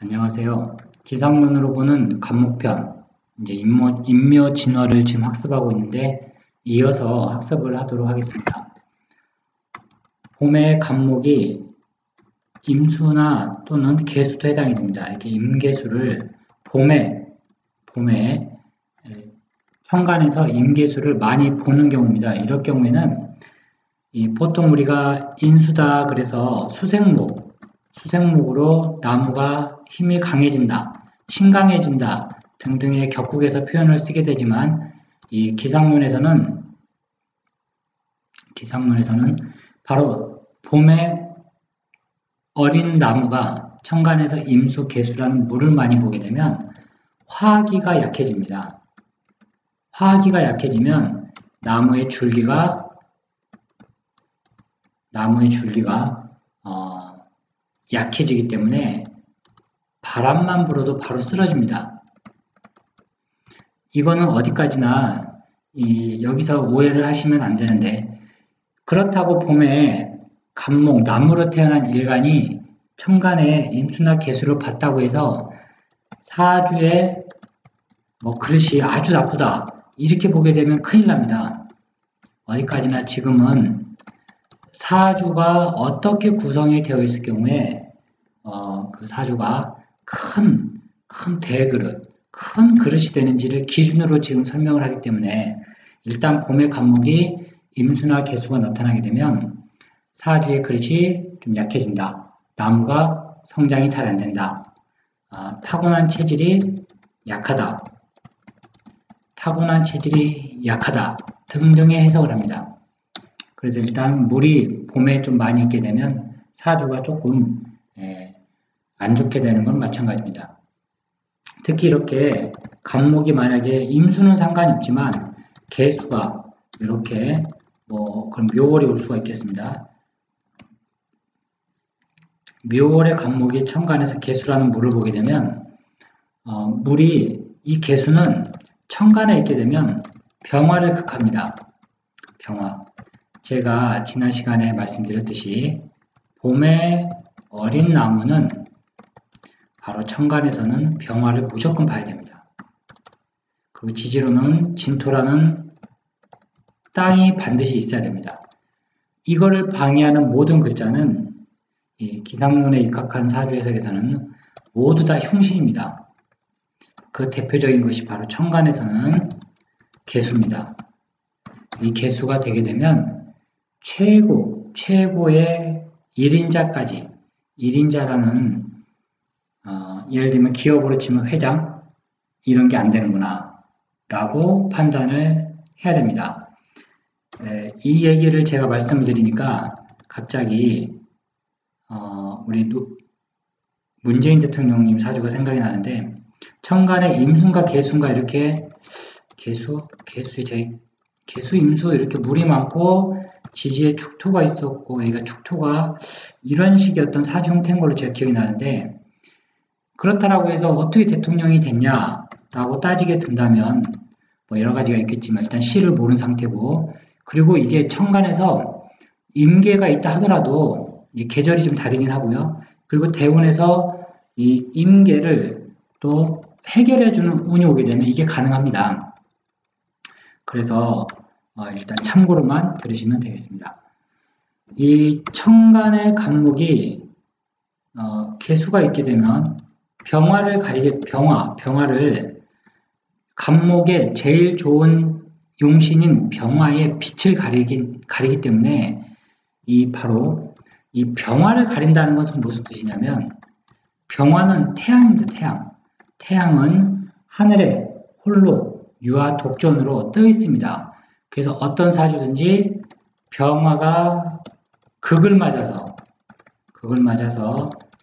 안녕하세요. 기상론으로 보는 간목편, 이제 인묘 진화를 지금 학습하고 있는데 이어서 학습을 하도록 하겠습니다. 봄의 간목이 임수나 또는 개수도 해당이 됩니다. 이렇게 임계수를 봄에 현관에서 임계수를 많이 보는 경우입니다. 이럴 경우에는 보통 우리가 인수다 그래서 수생목으로 나무가 힘이 강해진다, 신강해진다 등등의 격국에서 표현을 쓰게 되지만 이 기상론에서는 바로 봄에 어린 나무가 천간에서 임수, 개수라는 물을 많이 보게 되면 화기가 약해집니다. 화기가 약해지면 나무의 줄기가 약해지기 때문에 바람만 불어도 바로 쓰러집니다. 이거는 어디까지나 여기서 오해를 하시면 안 되는데, 그렇다고 봄에 간목, 나무로 태어난 일간이 천간에 임수나 개수를 봤다고 해서 사주에 그릇이 아주 나쁘다 이렇게 보게 되면 큰일 납니다. 어디까지나 지금은 사주가 어떻게 구성이 되어 있을 경우에 그 사주가 큰 대그릇, 큰 그릇이 되는지를 기준으로 지금 설명을 하기 때문에 일단 봄의 간목이 임수나 개수가 나타나게 되면 사주의 그릇이 좀 약해진다. 나무가 성장이 잘 안 된다. 타고난 체질이 약하다. 등등의 해석을 합니다. 그래서 일단 물이 봄에 좀 많이 있게 되면 사주가 조금 안 좋게 되는 건 마찬가지입니다. 특히 이렇게 간목이 만약에 임수는 상관이 없지만 개수가 이렇게 그럼 묘월이 올 수가 있겠습니다. 묘월의 간목이 천간에서 개수라는 물을 보게 되면 이 개수는 천간에 있게 되면 병화를 극합니다. 병화. 제가 지난 시간에 말씀드렸듯이 봄에 어린 나무는 바로 천간에서는 병화를 무조건 봐야 됩니다. 그리고 지지로는 진토라는 땅이 반드시 있어야 됩니다. 이거를 방해하는 모든 글자는 이 기상론에 입각한 사주 해석에서는 모두 다 흉신입니다. 그 대표적인 것이 바로 천간에서는 개수입니다. 이 개수가 되게 되면 최고의 1인자까지 1인자라는 예를 들면 기업으로 치면 회장 이런 게 안 되는구나 라고 판단을 해야 됩니다. 이 얘기를 제가 말씀을 드리니까 갑자기 우리 문재인 대통령님 사주가 생각이 나는데 천간에 임수인가 개수인가 이렇게 개수 임수 이렇게 물이 많고 지지에 축토가 있었고 얘가 축토가 이런 식의 어떤 사주 형태인 걸로 제가 기억이 나는데 그렇다라고 해서 어떻게 대통령이 됐냐라고 따지게 된다면 여러 가지가 있겠지만 일단 시를 모른 상태고 그리고 이게 천간에서 임계가 있다 하더라도 계절이 좀 다르긴 하고요. 그리고 대운에서 이 임계를 또 해결해주는 운이 오게 되면 이게 가능합니다. 그래서 일단 참고로만 들으시면 되겠습니다. 이 천간의 간목이 개수가 있게 되면 병화를 간목의 제일 좋은 용신인 병화의 빛을 가리기 때문에 바로 이 병화를 가린다는 것은 무슨 뜻이냐면 병화는 태양입니다. 태양은 하늘에 홀로 유화 독존으로 떠 있습니다. 그래서 어떤 사주든지 병화가 극을 맞아서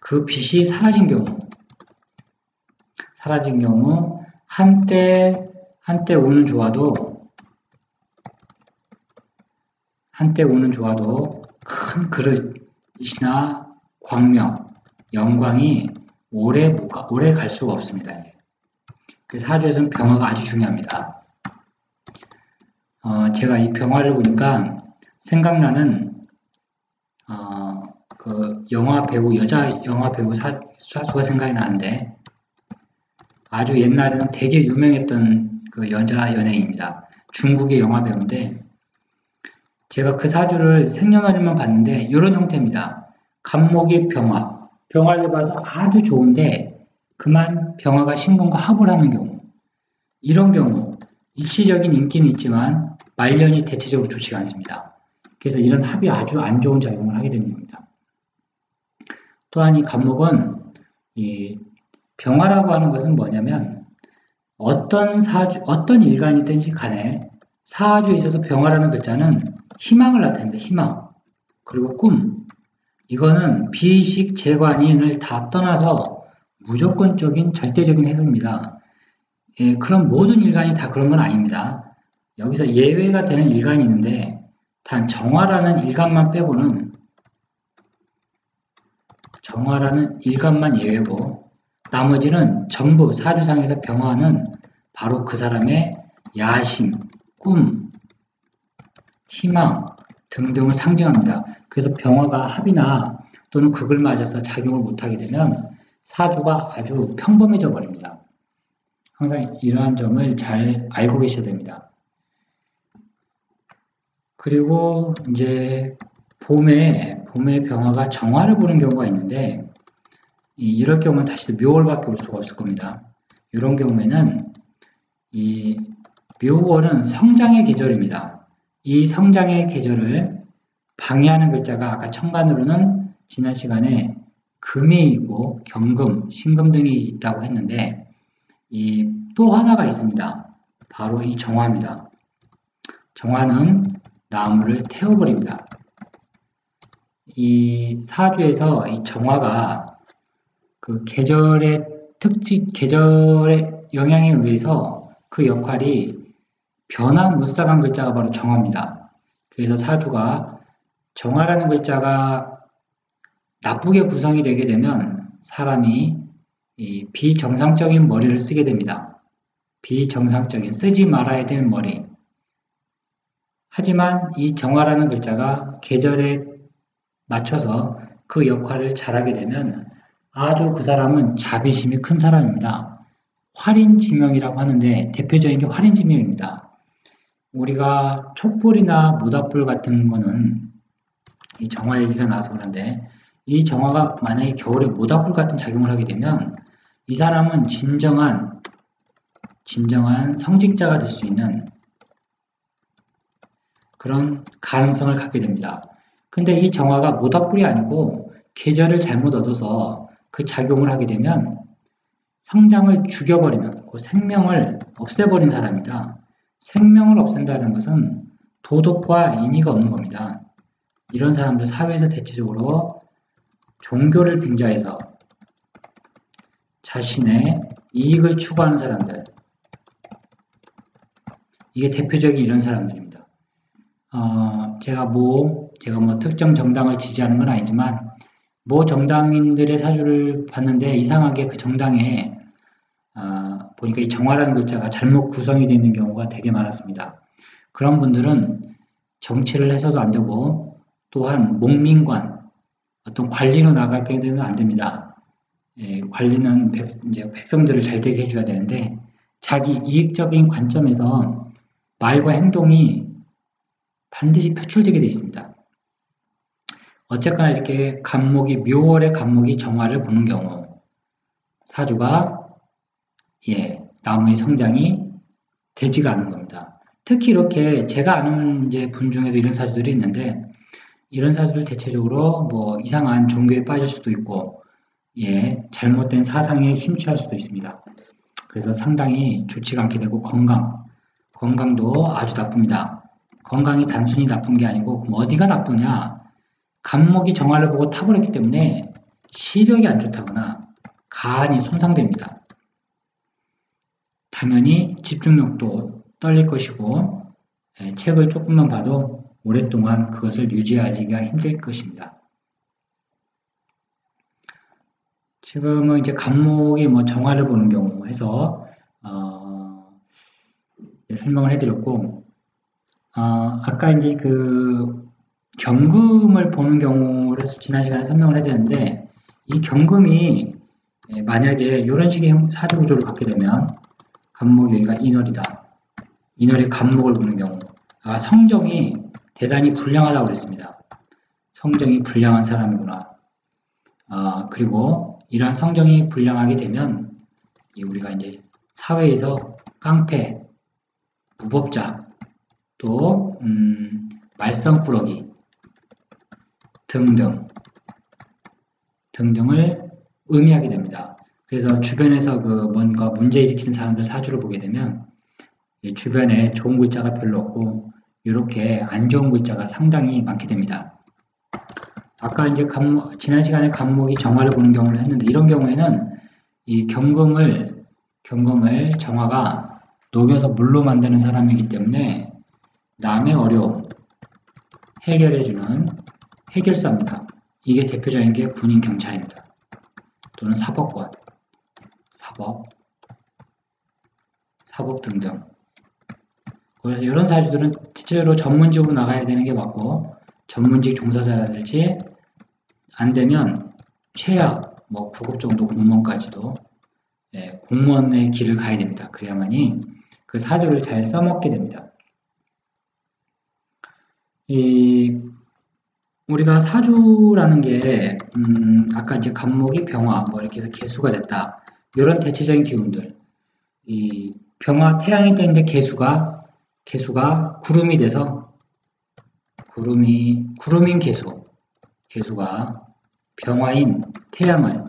그 빛이 사라진 경우 한때 운은 좋아도 큰 그릇이나 광명, 영광이 오래 갈 수가 없습니다. 그 사주에서는 병화가 아주 중요합니다. 제가 이 병화를 보니까 생각나는 그 여자 영화 배우 사수가 생각이 나는데, 아주 옛날에는 되게 유명했던 그 여자 연예인입니다. 중국의 영화 배우인데, 제가 그 사주를 생년월일만 봤는데 이런 형태입니다. 간목이 병화, 병화를 봐서 아주 좋은데 그만 병화가 신금과 합을 하는 경우, 이런 경우 일시적인 인기는 있지만 말년이 대체적으로 좋지가 않습니다. 그래서 이런 합이 아주 안 좋은 작용을 하게 되는 겁니다. 또한 이 간목은 이 병화라고 하는 것은 뭐냐면, 어떤 일간이든지 간에 사주에 있어서 병화라는 글자는 희망을 나타냅니다. 희망. 그리고 꿈. 이거는 비의식, 재관인을 다 떠나서 무조건적인 절대적인 해석입니다. 예, 그럼 모든 일간이 다 그런 건 아닙니다. 여기서 예외가 되는 일간이 있는데, 단 정화라는 일간만 예외고, 나머지는 전부 사주상에서 병화는 바로 그 사람의 야심, 꿈, 희망 등등을 상징합니다. 그래서 병화가 합이나 또는 극을 맞아서 작용을 못하게 되면 사주가 아주 평범해져 버립니다. 항상 이러한 점을 잘 알고 계셔야 됩니다. 그리고 이제 봄에 병화가 정화를 보는 경우가 있는데, 이럴 경우는 다시 묘월밖에 올 수가 없을 겁니다. 이런 경우에는 이 묘월은 성장의 계절입니다. 이 성장의 계절을 방해하는 글자가 아까 천간으로는 지난 시간에 금이 있고 경금, 신금 등이 있다고 했는데, 또 하나가 있습니다. 바로 이 정화입니다. 정화는 나무를 태워버립니다. 이 사주에서 이 정화가 그 계절의 영향에 의해서 그 역할이 변화무쌍한 글자가 바로 정화입니다. 그래서 사주가 정화라는 글자가 나쁘게 구성이 되게 되면 사람이 이 비정상적인 머리를 쓰게 됩니다. 비정상적인, 쓰지 말아야 되는 머리. 하지만 이 정화라는 글자가 계절에 맞춰서 그 역할을 잘하게 되면 아주 그 사람은 자비심이 큰 사람입니다. 활인지명이라고 하는데 대표적인 게 활인지명입니다. 우리가 촛불이나 모닥불 같은 거는 이 정화 얘기가 나와서 그런데, 이 정화가 만약에 겨울에 모닥불 같은 작용을 하게 되면 이 사람은 진정한 성직자가 될 수 있는 그런 가능성을 갖게 됩니다. 근데 이 정화가 모닥불이 아니고 계절을 잘못 얻어서 그 작용을 하게 되면 성장을 죽여버리는, 그 생명을 없애버린 사람이다. 생명을 없앤다는 것은 도덕과 인의가 없는 겁니다. 이런 사람들 사회에서 대체적으로 종교를 빙자해서 자신의 이익을 추구하는 사람들, 이게 대표적인 이런 사람들입니다. 제가 특정 정당을 지지하는 건 아니지만 정당인들의 사주를 봤는데 이상하게 그 정당에 보니까 이 정화라는 글자가 잘못 구성이 되어 있는 경우가 되게 많았습니다. 그런 분들은 정치를 해서도 안 되고, 또한 목민관, 어떤 관리로 나가게 되면 안 됩니다. 관리는 백성들을 잘 되게 해줘야 되는데, 자기 이익적인 관점에서 말과 행동이 반드시 표출되게 되어 있습니다. 어쨌거나 이렇게 묘월의 간목이 정화를 보는 경우, 사주가 나무의 성장이 되지가 않는 겁니다. 특히 이렇게 제가 아는 분 중에도 이런 사주들이 있는데, 이런 사주들 대체적으로 이상한 종교에 빠질 수도 있고, 잘못된 사상에 심취할 수도 있습니다. 그래서 상당히 좋지가 않게 되고, 건강도 아주 나쁩니다. 건강이 단순히 나쁜 게 아니고, 그럼 어디가 나쁘냐? 간목이 정화를 보고 타버렸기 때문에 시력이 안 좋다거나 간이 손상됩니다. 당연히 집중력도 떨릴 것이고, 책을 조금만 봐도 오랫동안 그것을 유지하기가 힘들 것입니다. 지금은 이제 간목이 정화를 보는 경우 해서 설명을 해드렸고, 아까 이제 경금을 보는 경우를 지난 시간에 설명을 해야 되는데, 이 경금이 만약에 이런 식의 사주 구조를 갖게 되면 간목이 여기가 인월이다. 인월의 간목을 보는 경우 성정이 대단히 불량하다고 그랬습니다. 성정이 불량한 사람이구나. 그리고 이러한 성정이 불량하게 되면 우리가 이제 사회에서 깡패, 무법자, 또 말썽꾸러기 등등을 의미하게 됩니다. 그래서 주변에서 뭔가 문제 일으키는 사람들 사주를 보게 되면 주변에 좋은 글자가 별로 없고 이렇게 안 좋은 글자가 상당히 많게 됩니다. 아까 이제 지난 시간에 간목이 정화를 보는 경우를 했는데, 이런 경우에는 이 경금을 정화가 녹여서 물로 만드는 사람이기 때문에 남의 어려움 해결해주는 해결사입니다. 이게 대표적인 게 군인, 경찰입니다. 또는 사법권, 사법 등등. 그래서 이런 사주들은 실제로 전문직으로 나가야 되는 게 맞고, 전문직 종사자라든지 안 되면 최악 9급 정도 공무원까지도 공무원의 길을 가야 됩니다. 그래야만이 그 사주를 잘 써먹게 됩니다. 우리가 사주라는 게 아까 이제 간목이 병화 이렇게 해서 개수가 됐다. 이런 대체적인 기운들. 이 병화 태양이 되는데 개수가 구름이 돼서 구름인 개수가 병화인 태양을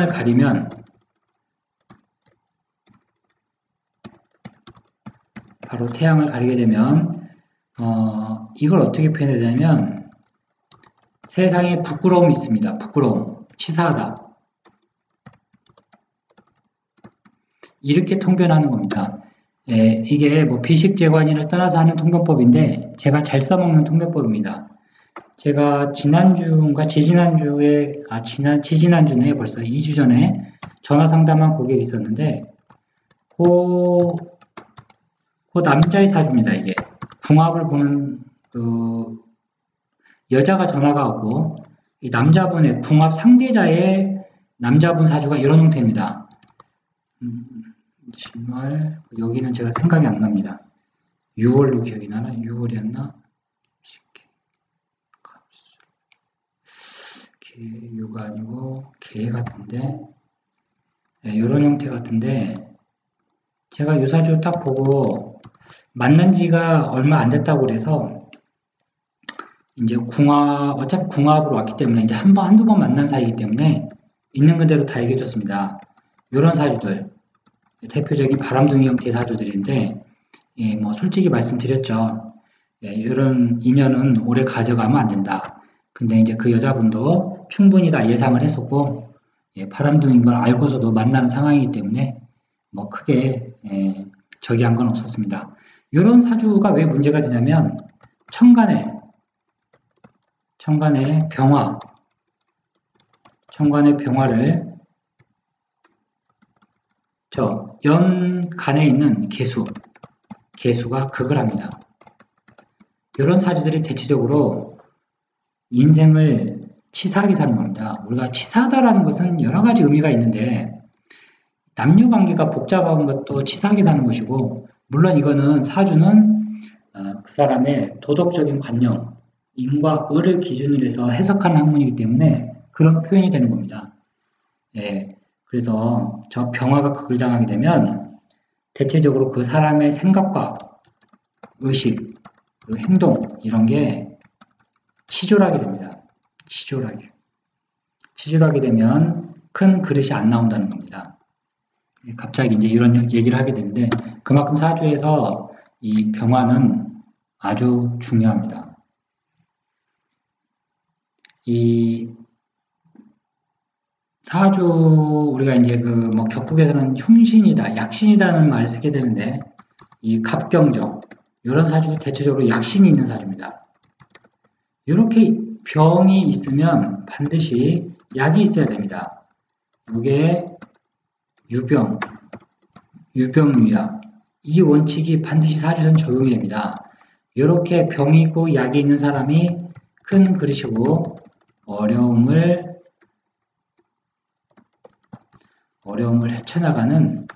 가리면 바로 태양을 가리게 되면 이걸 어떻게 표현해야 되냐면 세상에 부끄러움이 있습니다. 부끄러움, 치사하다. 이렇게 통변하는 겁니다. 이게 비식재관이를 떠나서 하는 통변법인데 제가 잘 써먹는 통변법입니다. 제가 지지난주네 벌써 2주 전에 전화 상담한 고객이 있었는데 그 남자의 사주입니다. 이게 궁합을 보는 여자가 전화가 왔고 이 남자분의 궁합 상대자의 남자분 사주가 이런 형태입니다. 정말 여기는 제가 생각이 안 납니다. 6월로 기억이 나나? 6월이었나? 개유가 아니고 개 같은데 이런 형태 같은데 제가 이 사주 딱 보고 만난 지가 얼마 안 됐다고 그래서 이제 어차피 궁합으로 왔기 때문에 이제 한두 번 만난 사이이기 때문에 있는 그대로 다 얘기해줬습니다. 이런 사주들 대표적인 바람둥이 형태 사주들인데 솔직히 말씀드렸죠. 이런 인연은 오래 가져가면 안 된다. 근데 이제 그 여자분도 충분히 다 예상을 했었고 바람둥이인 걸 알고서도 만나는 상황이기 때문에 크게 저기한 건 없었습니다. 이런 사주가 왜 문제가 되냐면 천간의 병화를 연간에 있는 개수가 극을 합니다. 이런 사주들이 대체적으로 인생을 치사하게 사는 겁니다. 우리가 치사하다라는 것은 여러 가지 의미가 있는데 남녀관계가 복잡한 것도 치사하게 사는 것이고, 물론 이거는 사주는 그 사람의 도덕적인 관념, 인과 의를 기준으로 해서 해석하는 학문이기 때문에 그런 표현이 되는 겁니다. 그래서 저 병화가 극을 당하게 되면 대체적으로 그 사람의 생각과 의식, 그리고 행동 이런 게 치졸하게 됩니다. 치졸하게 되면 큰 그릇이 안 나온다는 겁니다. 갑자기 이제 이런 얘기를 하게 되는데 그만큼 사주에서 이 병화는 아주 중요합니다. 이 사주 우리가 이제 격국에서는 흉신이다, 약신이다는 말을 쓰게 되는데 이 갑경정 이런 사주도 대체적으로 약신이 있는 사주입니다. 이렇게 병이 있으면 반드시 약이 있어야 됩니다. 이게 유병, 유병유약. 이 원칙이 반드시 사주에서는 적용이 됩니다. 이렇게 병이 있고 약이 있는 사람이 큰 그릇이고 어려움을 헤쳐나가는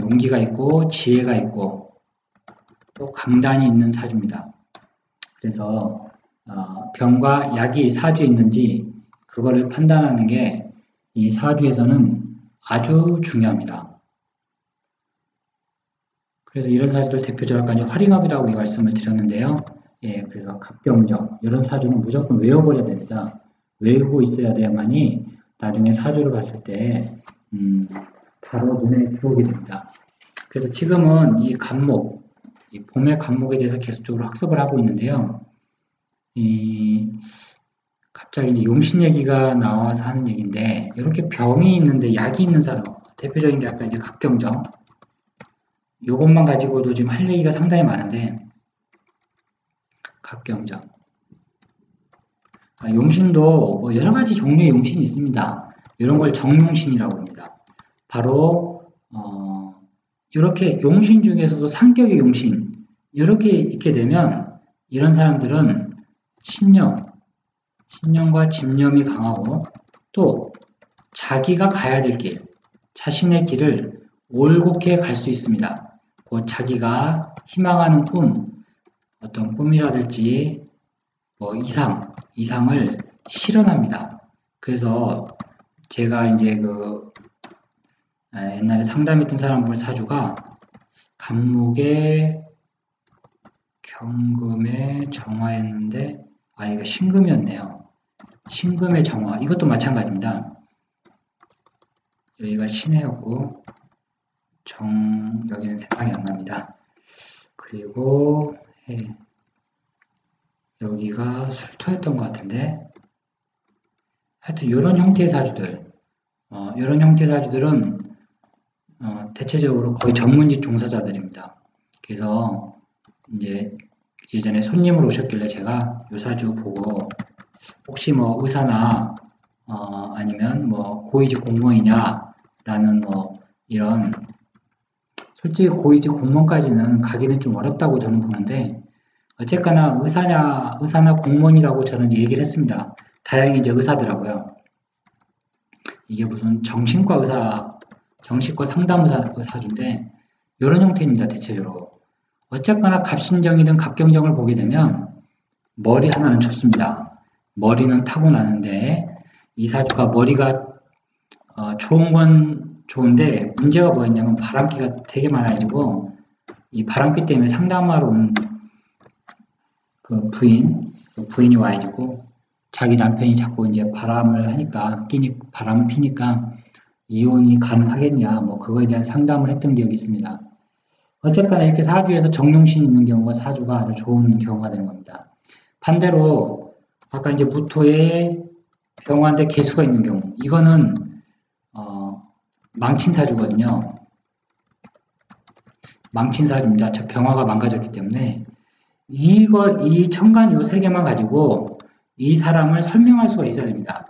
용기가 있고 지혜가 있고 또 강단이 있는 사주입니다. 그래서 병과 약이 사주에 있는지 그거를 판단하는 게 이 사주에서는 아주 중요합니다. 그래서 이런 사주들 대표적으로 아까 활인업이라고 말씀을 드렸는데요. 예, 그래서 갑경정 이런 사주는 무조건 외워버려야 됩니다. 외우고 있어야 돼야만이 나중에 사주를 봤을 때 바로 눈에 들어오게 됩니다. 그래서 지금은 이 간목, 이 봄의 간목에 대해서 계속적으로 학습을 하고 있는데요. 갑자기 이제 용신 얘기가 나와서 하는 얘기인데, 이렇게 병이 있는데 약이 있는 사람, 대표적인 게 아까 이제 갑경정. 요것만 가지고도 지금 할 얘기가 상당히 많은데, 갑경정. 용신도 뭐 여러 가지 종류의 용신이 있습니다. 이런 걸 정용신이라고 합니다. 바로, 이렇게 용신 중에서도 상격의 용신, 이렇게 있게 되면, 이런 사람들은 신념과 집념이 강하고 또 자기가 가야 될 길, 자신의 길을 올곧게 갈 수 있습니다. 곧 자기가 희망하는 꿈, 어떤 꿈이라든지 뭐 이상을 실현합니다. 그래서 제가 이제 옛날에 상담했던 사람들 사주가 간목에 경금에 정화했는데 이거 신금이었네요. 신금의 정화, 이것도 마찬가지입니다. 여기가 신해였고 여기는 생각이 안 납니다. 그리고 여기가 술토였던 것 같은데, 하여튼 이런 형태의 사주들, 이런 형태의 사주들은 대체적으로 거의 전문직 종사자들입니다. 그래서 이제 예전에 손님으로 오셨길래 제가 요 사주 보고 혹시 뭐 의사나 아니면 뭐 고위직 공무원이냐라는 뭐 이런, 솔직히 고위직 공무원까지는 가기는 좀 어렵다고 저는 보는데, 어쨌거나 의사나 공무원이라고 저는 얘기를 했습니다. 다행히 이제 의사더라고요. 이게 무슨 정신과 상담 의사주인데 이런 형태입니다. 대체적으로. 어쨌거나 갑신정이든 갑경정을 보게 되면 머리 하나는 좋습니다. 머리는 타고나는데 이 사주가 머리가 좋은 건 좋은데 문제가 뭐였냐면 바람기가 되게 많아가지고 이 바람기 때문에 상담하러 오는 그 부인이 와가지고 자기 남편이 자꾸 이제 바람을 피니까 이혼이 가능하겠냐, 뭐 그거에 대한 상담을 했던 기억이 있습니다. 어쨌거나 이렇게 사주에서 정용신이 있는 경우가 사주가 아주 좋은 경우가 되는 겁니다. 반대로 아까 이제 무토에 병화인데 개수가 있는 경우, 이거는 망친 사주거든요. 망친 사주입니다. 저 병화가 망가졌기 때문에 이 천간 요 세 개만 가지고 이 사람을 설명할 수가 있어야 됩니다.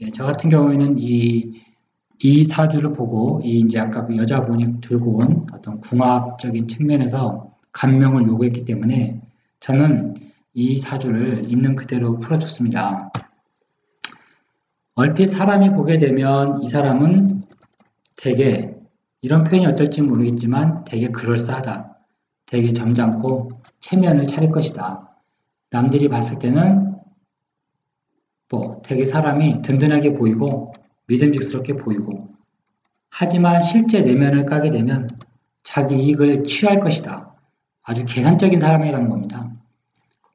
예, 저 같은 경우에는 이 사주를 보고 이제 아까 그 여자분이 들고 온 어떤 궁합적인 측면에서 감명을 요구했기 때문에 저는 이 사주를 있는 그대로 풀어줬습니다. 얼핏 사람이 보게 되면 이 사람은 되게, 이런 표현이 어떨지 모르겠지만 되게 그럴싸하다, 되게 점잖고 체면을 차릴 것이다. 남들이 봤을 때는 뭐 되게 사람이 든든하게 보이고 믿음직스럽게 보이고, 하지만 실제 내면을 까게 되면 자기 이익을 취할 것이다. 아주 계산적인 사람이라는 겁니다.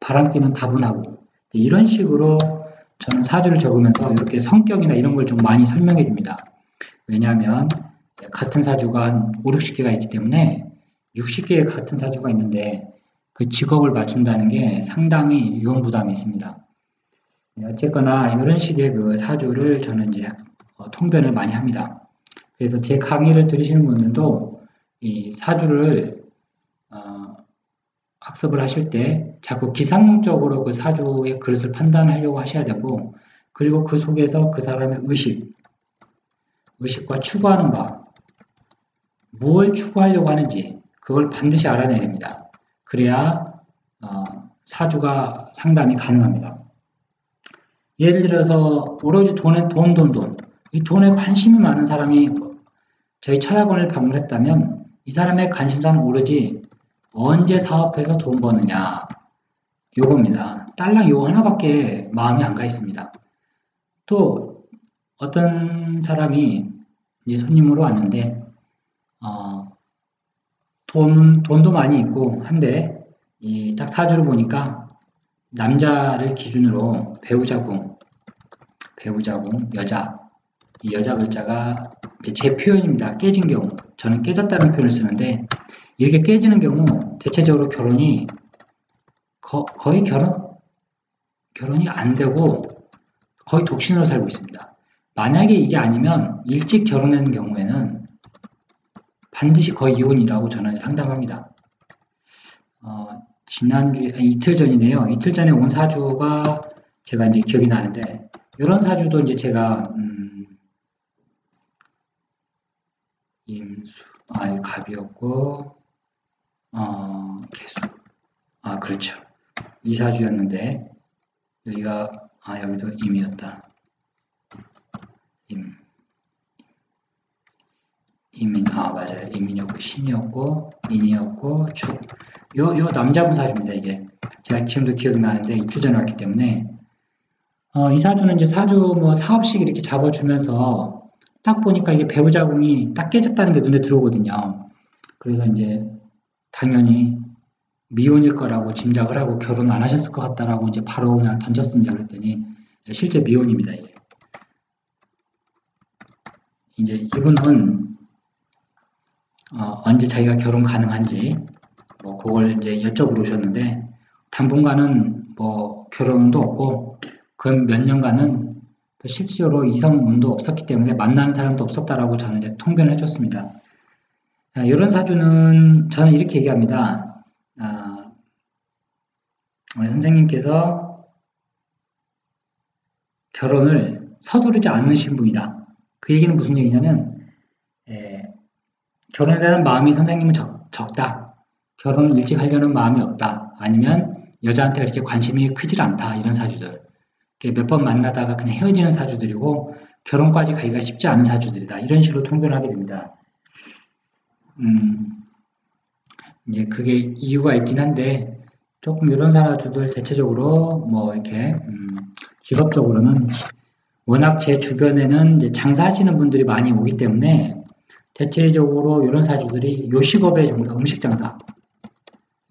바람기는 다분하고, 이런 식으로 저는 사주를 적으면서 이렇게 성격이나 이런 걸 좀 많이 설명해 줍니다. 왜냐하면 같은 사주가 한 5, 60개가 있기 때문에 60개의 같은 사주가 있는데 그 직업을 맞춘다는 게 상당히 유언부담이 있습니다. 어쨌거나 이런 식의 그 사주를 저는 이제 통변을 많이 합니다. 그래서 제 강의를 들으시는 분들도 이 사주를 학습을 하실 때 자꾸 기상적으로 그 사주의 그릇을 판단하려고 하셔야 되고, 그리고 그 속에서 그 사람의 의식, 의식과 추구하는 바, 무엇을 추구하려고 하는지 그걸 반드시 알아내야 됩니다. 그래야 사주가 상담이 가능합니다. 예를 들어서 오로지 이 돈에 관심이 많은 사람이 저희 철학원을 방문했다면 이 사람의 관심사는 오로지 언제 사업해서 돈 버느냐 요겁니다. 딸랑 요거 하나밖에 마음이 안 가 있습니다. 또 어떤 사람이 이제 손님으로 왔는데 돈도 많이 있고 한데 딱 사주를 보니까 남자를 기준으로 배우자궁, 여자, 이 여자 글자가 제 표현입니다. 깨진 경우, 저는 깨졌다는 표현을 쓰는데 이렇게 깨지는 경우 대체적으로 결혼이 거의 결혼이 안 되고 거의 독신으로 살고 있습니다. 만약에 이게 아니면 일찍 결혼하는 경우에는 반드시 거의 이혼이라고 저는 상담합니다. 지난주에, 이틀 전이네요. 이틀 전에 온 사주가 제가 이제 기억이 나는데, 이런 사주도 이제 제가, 임수, 갑이었고, 개수. 그렇죠. 이 사주였는데, 여기가, 여기도 임이었다. 임인, 맞아요. 임인이었고, 신이었고, 인이었고, 축. 요 남자분 사주입니다, 이게. 제가 지금도 기억이 나는데, 이틀 전에 왔기 때문에. 이 사주는 이제 사업식 이렇게 잡아주면서, 딱 보니까 이게 배우자궁이 딱 깨졌다는 게 눈에 들어오거든요. 그래서 이제, 당연히 미혼일 거라고 짐작을 하고 결혼 안 하셨을 것 같다라고 이제 바로 그냥 던졌습니다. 그랬더니, 실제 미혼입니다, 이게. 이제 이분은, 언제 자기가 결혼 가능한지 그걸 이제 여쭤보러 오셨는데 당분간은 결혼도 없고 그 몇 년간은 실제로 이성 운도 없었기 때문에 만나는 사람도 없었다라고 저는 이제 통변을 해줬습니다. 이런 사주는 저는 이렇게 얘기합니다. 우리 선생님께서 결혼을 서두르지 않으신 분이다. 그 얘기는 무슨 얘기냐면 결혼에 대한 마음이 선생님은 적다. 결혼을 일찍 하려는 마음이 없다. 아니면 여자한테 그렇게 관심이 크질 않다. 이런 사주들. 몇 번 만나다가 그냥 헤어지는 사주들이고 결혼까지 가기가 쉽지 않은 사주들이다. 이런 식으로 통변을 하게 됩니다. 이제 그게 이유가 있긴 한데 조금 이런 사주들 대체적으로 이렇게 직업적으로는 워낙 제 주변에는 이제 장사하시는 분들이 많이 오기 때문에 대체적으로 이런 사주들이 요식업의 종사,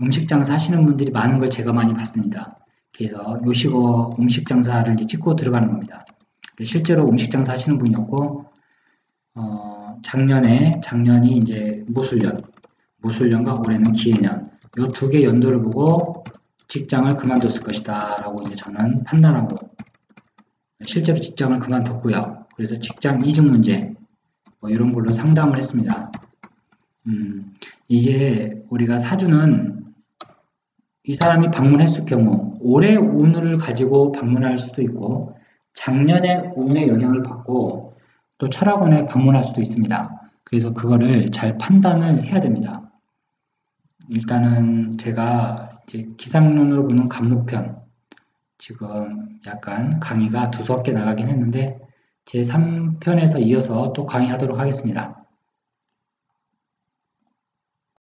음식 장사 하시는 분들이 많은 걸 제가 많이 봤습니다. 그래서 요식업, 음식 장사를 이제 찍고 들어가는 겁니다. 실제로 음식 장사 하시는 분이었고, 작년이 이제 무술년과 올해는 기해년, 이 두 개 연도를 보고 직장을 그만뒀을 것이다 라고 이제 저는 판단하고, 실제로 직장을 그만뒀고요. 그래서 직장 이직 문제, 이런 걸로 상담을 했습니다. 이게 우리가 사주는 이 사람이 방문했을 경우 올해 운을 가지고 방문할 수도 있고 작년의 운의 영향을 받고 또 철학원에 방문할 수도 있습니다. 그래서 그거를 잘 판단을 해야 됩니다. 일단은 제가 이제 기상론으로 보는 간목편 지금 약간 강의가 두서없게 나가긴 했는데 제 3편에서 이어서 또 강의하도록 하겠습니다.